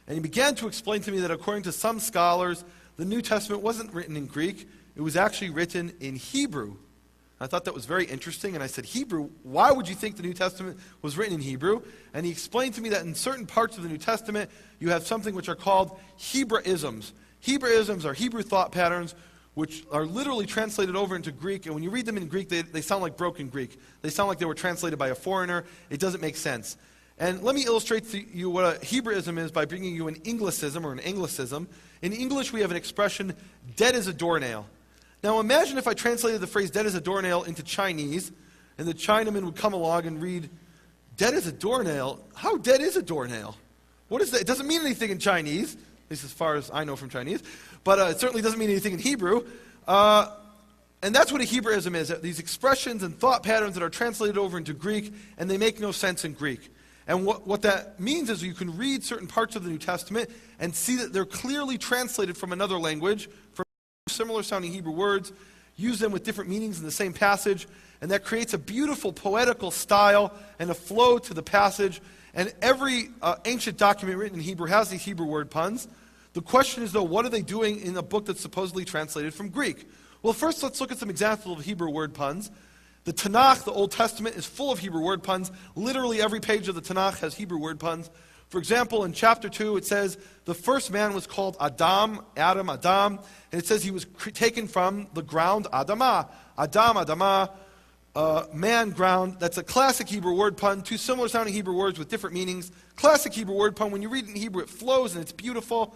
And he began to explain to me that according to some scholars, the New Testament wasn't written in Greek. It was actually written in Hebrew. I thought that was very interesting, and I said, Hebrew? Why would you think the New Testament was written in Hebrew? And he explained to me that in certain parts of the New Testament, you have something which are called Hebraisms. Hebraisms are Hebrew thought patterns which are literally translated over into Greek, and when you read them in Greek, they sound like broken Greek. They sound like they were translated by a foreigner. It doesn't make sense. And let me illustrate to you what a Hebraism is by bringing you an Anglicism or an Anglicism. In English, we have an expression, dead as a doornail. Now imagine if I translated the phrase dead as a doornail into Chinese, and the Chinaman would come along and read, dead as a doornail? How dead is a doornail? What is that? It doesn't mean anything in Chinese, at least as far as I know from Chinese, but it certainly doesn't mean anything in Hebrew. And that's what a Hebraism is, these expressions and thought patterns that are translated over into Greek, and they make no sense in Greek. And what that means is you can read certain parts of the New Testament and see that they're clearly translated from another language, from similar sounding Hebrew words, use them with different meanings in the same passage, and that creates a beautiful poetical style and a flow to the passage. And every ancient document written in Hebrew has these Hebrew word puns. The question is, though, what are they doing in a book that's supposedly translated from Greek? Well, first let's look at some examples of Hebrew word puns. The Tanakh, the Old Testament, is full of Hebrew word puns. Literally every page of the Tanakh has Hebrew word puns. For example, in chapter 2, it says, the first man was called Adam, and it says he was taken from the ground, Adamah. Adam, Adamah, man, ground. That's a classic Hebrew word pun. Two similar sounding Hebrew words with different meanings. Classic Hebrew word pun. When you read it in Hebrew, it flows and it's beautiful,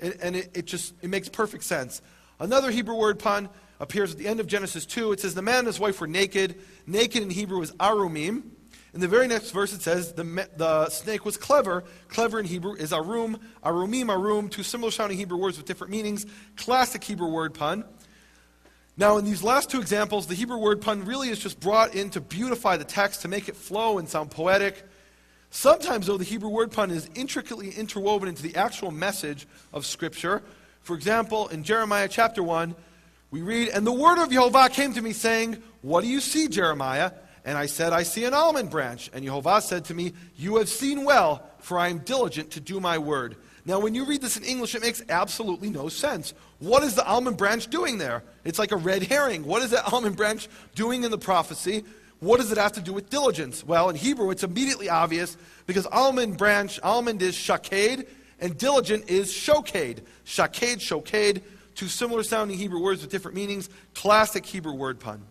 and it makes perfect sense. Another Hebrew word pun appears at the end of Genesis 2. It says, the man and his wife were naked. Naked in Hebrew is arumim. In the very next verse it says, the snake was clever. Clever in Hebrew is arum. Arumim, arum. Two similar sounding Hebrew words with different meanings. Classic Hebrew word pun. Now in these last two examples, the Hebrew word pun really is just brought in to beautify the text, to make it flow and sound poetic. Sometimes, though, the Hebrew word pun is intricately interwoven into the actual message of Scripture. For example, in Jeremiah chapter 1, we read, and the word of Yehovah came to me, saying, what do you see, Jeremiah? And I said, I see an almond branch. And Yehovah said to me, you have seen well, for I am diligent to do my word. Now, when you read this in English, it makes absolutely no sense. What is the almond branch doing there? It's like a red herring. What is that almond branch doing in the prophecy? What does it have to do with diligence? Well, in Hebrew, it's immediately obvious, because almond is shaked, and diligent is shoked. Shaked, shoked, two similar sounding Hebrew words with different meanings. Classic Hebrew word pun.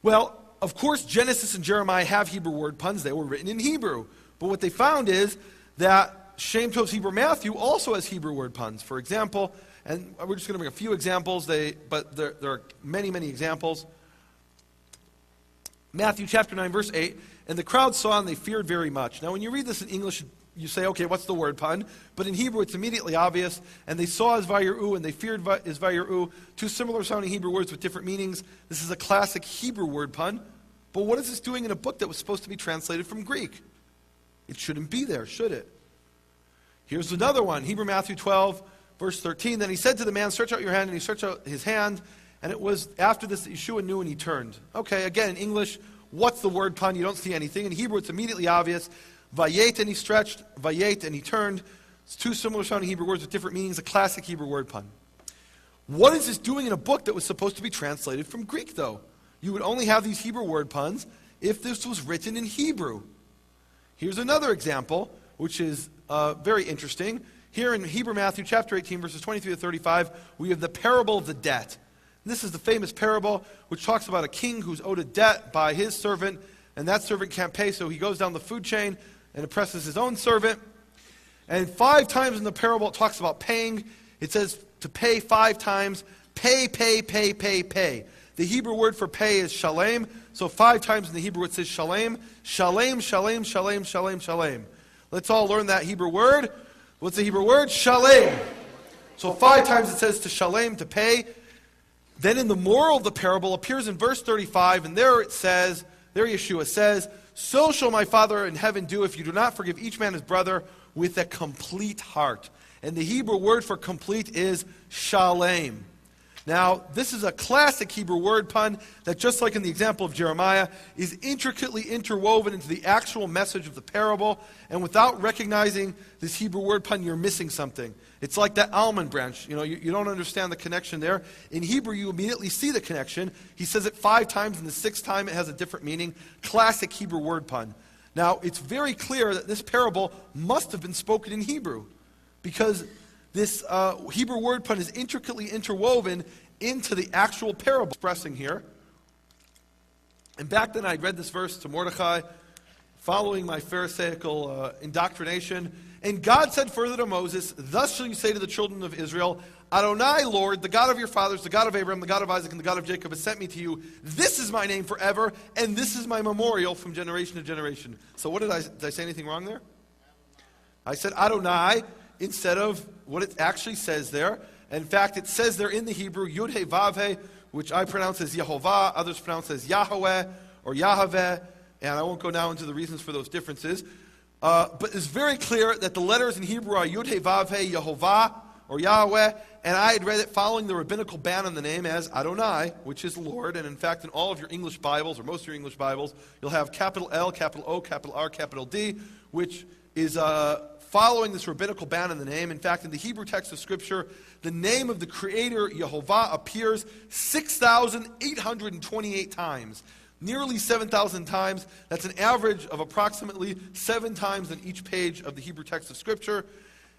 Well, of course, Genesis and Jeremiah have Hebrew word puns. They were written in Hebrew. But what they found is that Shem Tov's Hebrew Matthew also has Hebrew word puns. For example, and we're just going to bring a few examples, but there are many, many examples. Matthew chapter 9, verse 8, and the crowd saw and they feared very much. Now, when you read this in English, you say, okay, what's the word pun? But in Hebrew, it's immediately obvious. And they saw his vayiru, and they feared his vayiru. Two similar sounding Hebrew words with different meanings. This is a classic Hebrew word pun. But what is this doing in a book that was supposed to be translated from Greek? It shouldn't be there, should it? Here's another one. Hebrew Matthew 12, verse 13. Then he said to the man, stretch out your hand, and he stretched out his hand. And it was after this that Yeshua knew, and he turned. Okay, again, in English, what's the word pun? You don't see anything. In Hebrew, it's immediately obvious. Vayet, and he stretched. Vayet, and he turned. It's two similar sounding Hebrew words with different meanings. A classic Hebrew word pun. What is this doing in a book that was supposed to be translated from Greek, though? You would only have these Hebrew word puns if this was written in Hebrew. Here's another example, which is very interesting. Here in Hebrew Matthew chapter 18, verses 23 to 35, we have the parable of the debt. This is the famous parable which talks about a king who's owed a debt by his servant, and that servant can't pay, so he goes down the food chain and oppresses his own servant. And 5 times in the parable it talks about paying. It says to pay 5 times. Pay, pay, pay, pay, pay. The Hebrew word for pay is shalem. So 5 times in the Hebrew it says shalem. Shalem, shalem, shalem, shalem, shalem. Let's all learn that Hebrew word. What's the Hebrew word? Shalem. So 5 times it says to shalem, to pay. Then in the moral of the parable appears in verse 35, and there it says, there Yeshua says, so shall my Father in heaven do if you do not forgive each man his brother with a complete heart. And the Hebrew word for complete is shalem. Now, this is a classic Hebrew word pun that, just like in the example of Jeremiah, is intricately interwoven into the actual message of the parable. And without recognizing this Hebrew word pun, you're missing something. It's like that almond branch. You don't understand the connection there. In Hebrew, you immediately see the connection. He says it 5 times, and the 6th time it has a different meaning. Classic Hebrew word pun. Now, it's very clear that this parable must have been spoken in Hebrew, because this Hebrew word pun is intricately interwoven into the actual parable expressing here. And back then I'd read this verse to Mordecai, following my Pharisaical indoctrination. And God said further to Moses, "Thus shall you say to the children of Israel, Adonai, Lord, the God of your fathers, the God of Abraham, the God of Isaac, and the God of Jacob has sent me to you. This is my name forever, and this is my memorial from generation to generation." So what did I say anything wrong there? I said Adonai instead of what it actually says there. In fact, it says there in the Hebrew, Yud He Vav He, which I pronounce as Yehovah, others pronounce as Yahweh or Yahweh, and I won't go now into the reasons for those differences. But it's very clear that the letters in Hebrew are Yud He Vav He, Yehovah or Yahweh, and I had read it following the rabbinical ban on the name as Adonai, which is Lord. And in fact, in all of your English Bibles, or most of your English Bibles, you'll have capital L, capital O, capital R, capital D, which is following this rabbinical ban on the name. In fact, in the Hebrew text of Scripture, the name of the Creator, Yehovah, appears 6,828 times. Nearly 7,000 times. That's an average of approximately 7 times in each page of the Hebrew text of Scripture.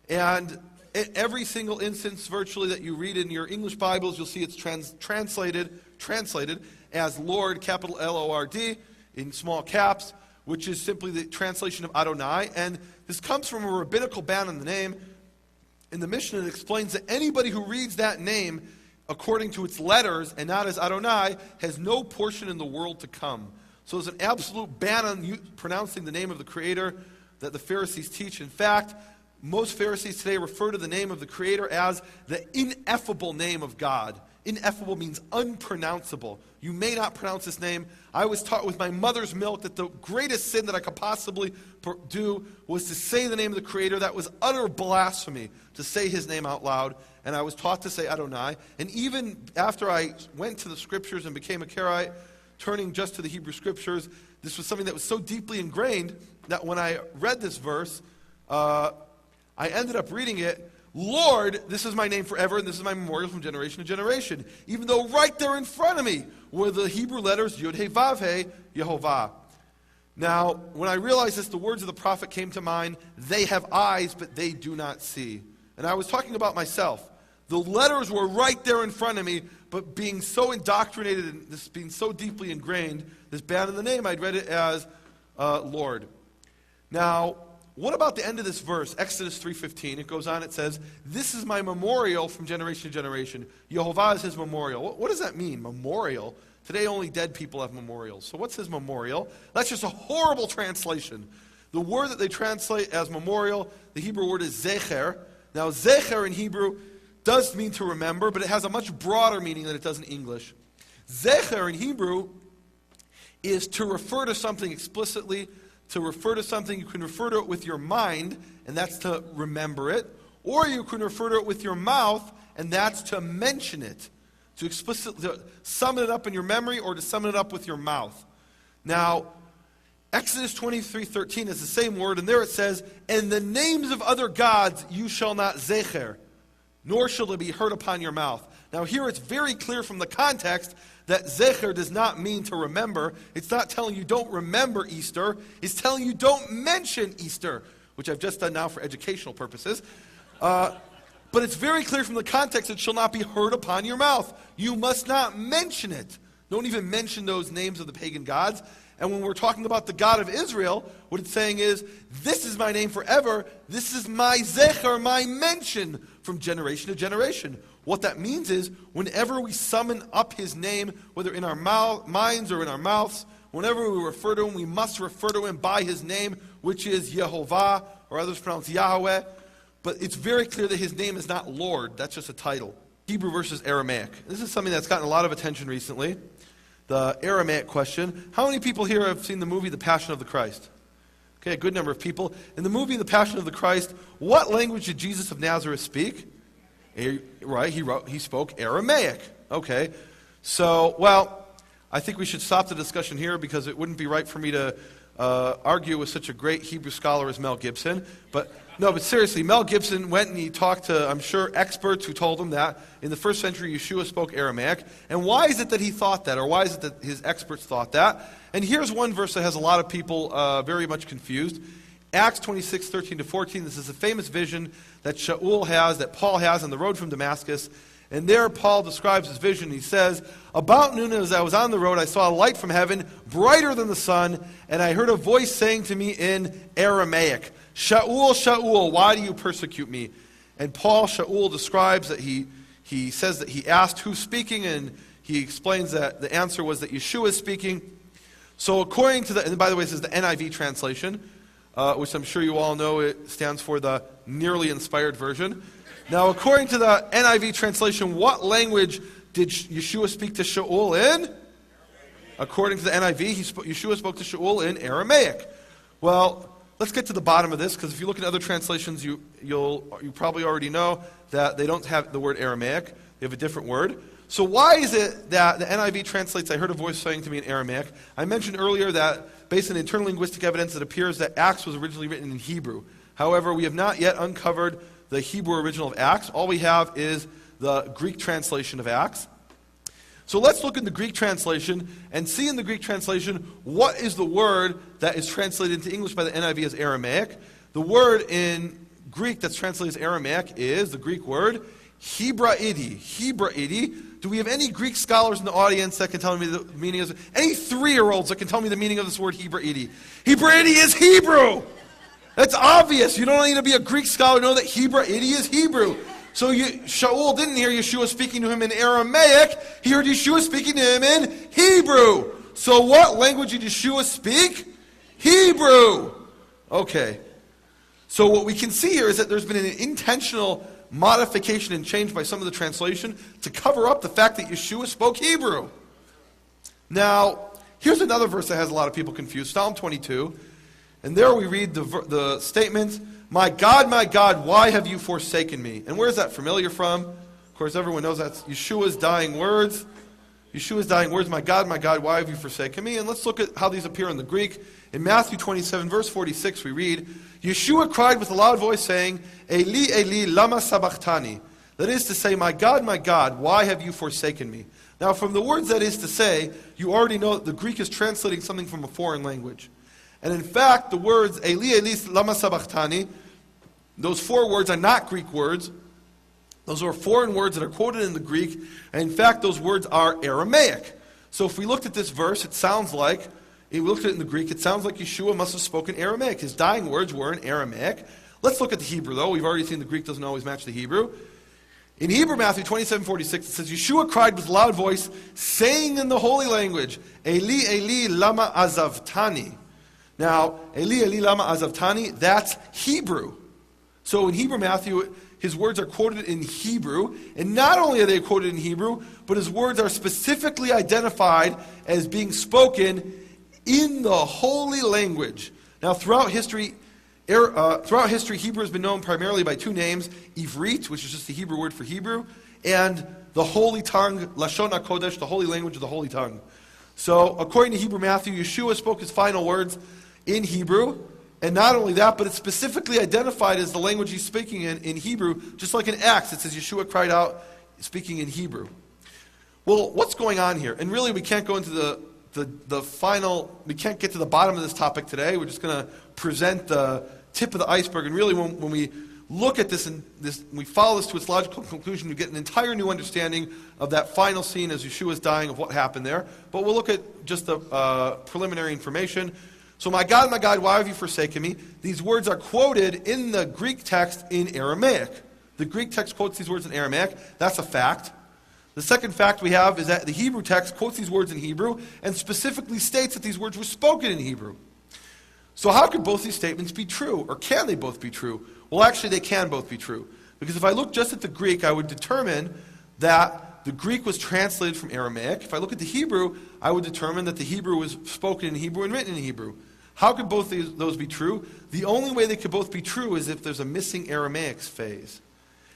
And in every single instance, virtually, that you read in your English Bibles, you'll see it's translated as Lord, capital L-O-R-D, in small caps, which is simply the translation of Adonai. And this comes from a rabbinical ban on the name. In the Mishnah, it explains that anybody who reads that name according to its letters and not as Adonai has no portion in the world to come. So there's an absolute ban on pronouncing the name of the Creator that the Pharisees teach. In fact, most Pharisees today refer to the name of the Creator as the ineffable name of God. Ineffable means unpronounceable. You may not pronounce this name. I was taught with my mother's milk that the greatest sin that I could possibly do was to say the name of the Creator. That was utter blasphemy to say His name out loud. And I was taught to say Adonai. And even after I went to the Scriptures and became a Karaite, turning just to the Hebrew Scriptures, this was something that was so deeply ingrained that when I read this verse, I ended up reading it, Lord, this is my name forever, and this is my memorial from generation to generation. Even though right there in front of me were the Hebrew letters Yud He Vav He, Yehovah. Now, when I realized this, the words of the prophet came to mind, "They have eyes, but they do not see." And I was talking about myself. The letters were right there in front of me, but being so indoctrinated and this being so deeply ingrained, this ban in the name, I'd read it as Lord. Now, what about the end of this verse, Exodus 3:15? It goes on, it says, "This is my memorial from generation to generation." Yehovah is His memorial. What does that mean, memorial? Today only dead people have memorials. So what's His memorial? That's just a horrible translation. The word that they translate as memorial, the Hebrew word is zecher. Now, zecher in Hebrew does mean to remember, but it has a much broader meaning than it does in English. Zecher in Hebrew is to refer to something explicitly. To refer to something, you can refer to it with your mind, and that's to remember it. Or you can refer to it with your mouth, and that's to mention it. To explicitly summon it up in your memory, or to summon it up with your mouth. Now, Exodus 23:13 is the same word, and there it says, "And the names of other gods you shall not zecher, nor shall it be heard upon your mouth." Now here it's very clear from the context that zecher does not mean to remember. It's not telling you don't remember Easter. It's telling you don't mention Easter, which I've just done now for educational purposes. But it's very clear from the context, it shall not be heard upon your mouth. You must not mention it. Don't even mention those names of the pagan gods. And when we're talking about the God of Israel, what it's saying is, this is my name forever. This is my zecher, my mention from generation to generation. What that means is, whenever we summon up His name, whether in our minds or in our mouths, whenever we refer to Him, we must refer to Him by His name, which is Yehovah, or others pronounce Yahweh. But it's very clear that His name is not Lord. That's just a title. Hebrew versus Aramaic. This is something that's gotten a lot of attention recently. The Aramaic question. How many people here have seen the movie The Passion of the Christ? Okay, a good number of people. In the movie The Passion of the Christ, what language did Jesus of Nazareth speak? Right, he spoke Aramaic. Okay. So, well, I think we should stop the discussion here because it wouldn't be right for me to argue with such a great Hebrew scholar as Mel Gibson. But seriously, Mel Gibson went and he talked to, I'm sure, experts who told him that in the first century Yeshua spoke Aramaic. And why is it that he thought that, or why is it that his experts thought that? And here's one verse that has a lot of people very much confused. Acts 26, 13 to 14. This is a famous vision that Shaul has, that Paul has on the road from Damascus. And there Paul describes his vision. He says, "About noon as I was on the road, I saw a light from heaven, brighter than the sun, and I heard a voice saying to me in Aramaic, 'Shaul, Shaul, why do you persecute me?' And Shaul describes that he says that he asked who's speaking, and he explains that the answer was that Yeshua is speaking. So according to and by the way, this is the NIV translation, which I'm sure you all know it stands for the nearly inspired version. Now, according to the NIV translation, what language did Yeshua speak to Shaul in? According to the NIV, Yeshua spoke to Shaul in Aramaic. Well, let's get to the bottom of this, because if you look at other translations, you probably already know that they don't have the word Aramaic. They have a different word. So why is it that the NIV translates, "I heard a voice saying to me" in Aramaic? I mentioned earlier that based on internal linguistic evidence, it appears that Acts was originally written in Hebrew. However, we have not yet uncovered the Hebrew original of Acts. All we have is the Greek translation of Acts. So let's look in the Greek translation and see in the Greek translation what is the word that is translated into English by the NIV as Aramaic. The word in Greek that's translated as Aramaic is the Greek word Hebraidi. Hebraidi. Do we have any Greek scholars in the audience that can tell me the meaning of it? Any 3-year-olds that can tell me the meaning of this word Hebraidi? Hebraidi is Hebrew. That's obvious. You don't need to be a Greek scholar to know that Hebraidi is Hebrew. So Shaul didn't hear Yeshua speaking to him in Aramaic. He heard Yeshua speaking to him in Hebrew. So what language did Yeshua speak? Hebrew. Okay. So what we can see here is that there's been an intentional modification and change by some of the translation to cover up the fact that Yeshua spoke Hebrew. Now, here's another verse that has a lot of people confused. Psalm 22. And there we read the statement, my God, why have you forsaken me?" And where is that familiar from? Of course, everyone knows that's Yeshua's dying words. Yeshua's dying words, my God, why have you forsaken me?" And let's look at how these appear in the Greek. In Matthew 27, verse 46, we read, "Yeshua cried with a loud voice, saying, Eli, Eli, lama sabachthani?" That is to say, my God, why have you forsaken me?" Now, from the words "that is to say," you already know that the Greek is translating something from a foreign language. And in fact, the words, Eli, Eli, lama sabachthani, those 4 words are not Greek words. Those are foreign words that are quoted in the Greek. And in fact, those words are Aramaic. So if we looked at this verse, it sounds like, if we looked at it in the Greek, it sounds like Yeshua must have spoken Aramaic. His dying words were in Aramaic. Let's look at the Hebrew, though. We've already seen the Greek doesn't always match the Hebrew. In Hebrew, Matthew 27:46, it says, Yeshua cried with loud voice, saying in the holy language, Eli, Eli, lama azavtani. Now, Eli, Eli, lama azavtani, that's Hebrew. So in Hebrew, Matthew, his words are quoted in Hebrew. And not only are they quoted in Hebrew, but his words are specifically identified as being spoken in the holy language. Now, throughout history, Hebrew has been known primarily by 2 names, Ivrit, which is just the Hebrew word for Hebrew, and the holy tongue, Lashon HaKodesh, the holy language of the holy tongue. So, according to Hebrew Matthew, Yeshua spoke his final words in Hebrew, and not only that, but it's specifically identified as the language he's speaking in Hebrew, just like in Acts, it says Yeshua cried out speaking in Hebrew. Well, what's going on here? And really, we can't go into we can't get to the bottom of this topic today. We're just going to present the tip of the iceberg. And really, when we look at this and we follow this to its logical conclusion, we get an entire new understanding of that final scene as Yeshua's dying, of what happened there. But we'll look at just the preliminary information. So, my God, why have you forsaken me? These words are quoted in the Greek text in Aramaic. The Greek text quotes these words in Aramaic. That's a fact. The second fact we have is that the Hebrew text quotes these words in Hebrew and specifically states that these words were spoken in Hebrew. So how could both these statements be true? Or can they both be true? Well, actually, they can both be true. Because if I look just at the Greek, I would determine that the Greek was translated from Aramaic. If I look at the Hebrew, I would determine that the Hebrew was spoken in Hebrew and written in Hebrew. How could both those be true? The only way they could both be true is if there's a missing Aramaic phase.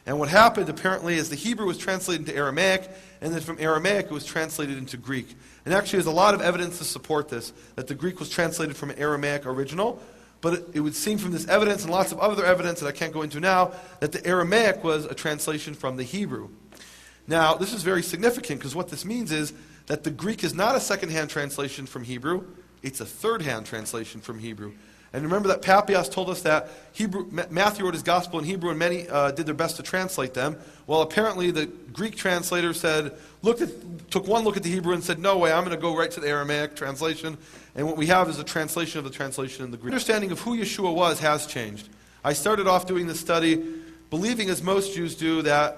And what happened, apparently, is the Hebrew was translated into Aramaic, and then from Aramaic it was translated into Greek. And actually, there's a lot of evidence to support this, that the Greek was translated from an Aramaic original, but it would seem from this evidence and lots of other evidence that I can't go into now, that the Aramaic was a translation from the Hebrew. Now, this is very significant, because what this means is that the Greek is not a second-hand translation from Hebrew, it's a third-hand translation from Hebrew. And remember that Papias told us that Matthew wrote his gospel in Hebrew and many did their best to translate them. Well, apparently the Greek translator took one look at the Hebrew and said, no way, I'm going to go right to the Aramaic translation. And what we have is a translation of the translation in the Greek. Understanding of who Yeshua was has changed. I started off doing this study believing, as most Jews do, that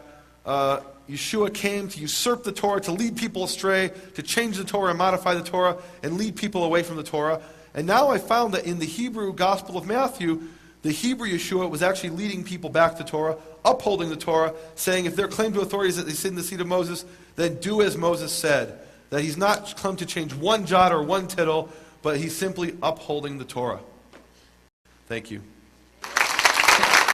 Yeshua came to usurp the Torah, to lead people astray, to change the Torah and modify the Torah, and lead people away from the Torah. And now I found that in the Hebrew Gospel of Matthew, the Hebrew Yeshua was actually leading people back to Torah, upholding the Torah, saying if their claim to authority is that they sit in the seat of Moses, then do as Moses said. That he's not come to change one jot or one tittle, but he's simply upholding the Torah. Thank you.